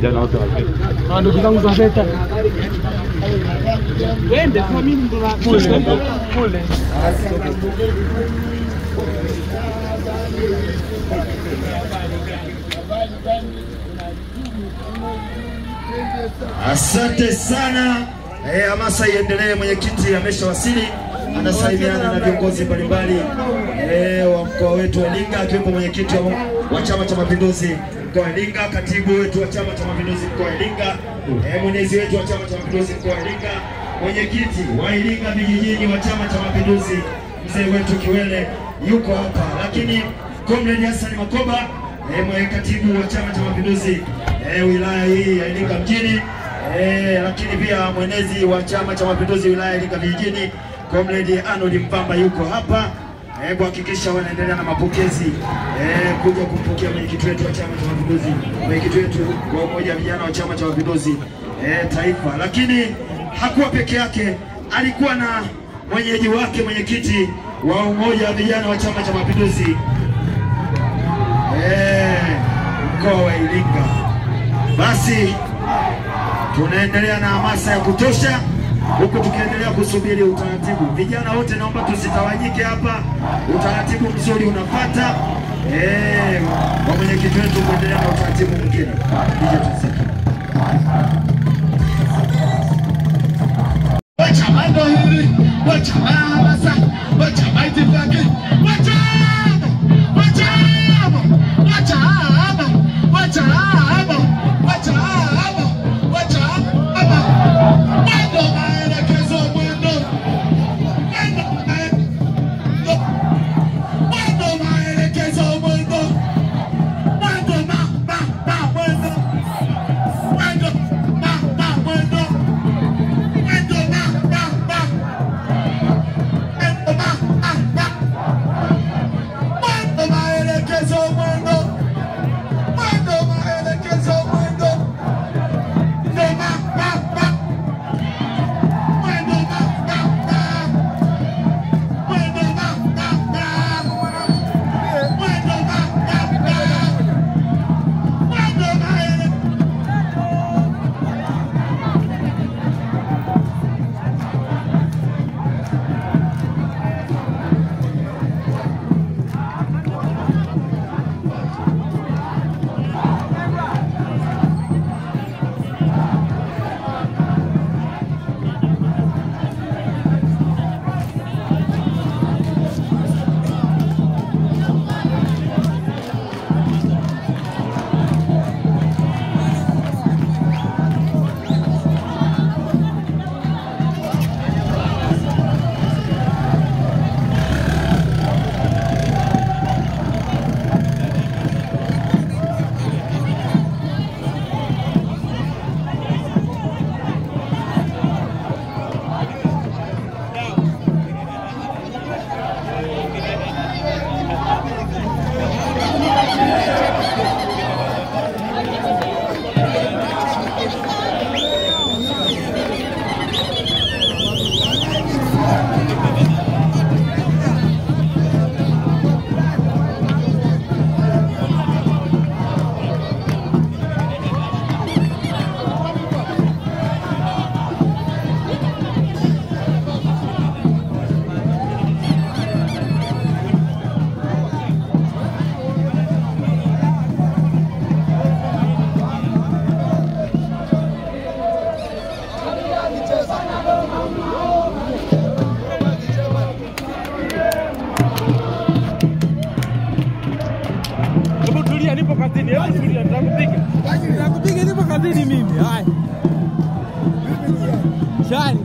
Vijana wote wazee. Ndugu zangu za VETA. Wende kwa mimi ndo la kule. Asante sana. Hamasa iendelee, mwenyekiti ameshawasili. Anasalimiana na viongozi mbalimbali wa mkoa wetu wa Iringa, akiwepo mwenyekiti wa Chama cha Mapinduzi mkoa wa Iringa, katibu wetu wa Chama cha Mapinduzi mkoa wa Iringa, mwenezi wetu wa Chama cha Mapinduzi mkoa wa Iringa, mwenyekiti wa Iringa vijijini wa Chama cha Mapinduzi mzee wetu Kiwele yuko hapa, lakini Comrade Hassan Makoba katibu wa Chama cha Mapinduzi wilaya hii ya Iringa mjini, lakini pia mwenezi wa Chama cha Mapinduzi wilaya ya Iringa vijijini Comrade Arnold Mpamba yuko hapa kuhakikisha wanaendelea na mapokezi kuja kumpokea mwenyekiti wetu wa Chama cha Mapinduzi, mwenyekiti wetu wa umoja wa vijana wa Chama cha Mapinduzi taifa. Lakini hakuwa peke yake, alikuwa na mwenyeji wake, mwenyekiti wa umoja wa vijana wa Chama cha Mapinduzi mkoa wa Iringa. Basi tunaendelea na hamasa ya kutosha huku tukiendelea kusubiri utaratibu. Vijana wote naomba tusitawanyike hapa, utaratibu mzuri unafuata kwa mwenyekiti wetu kuendelea na utaratibu mwingine. Wacha mambo hivi, wacha hamasa, wacha maitifaki, wacha mimi, hebu tulia, nitakupiga. Nitakupiga nipo kazini mimi. Haya. Shani.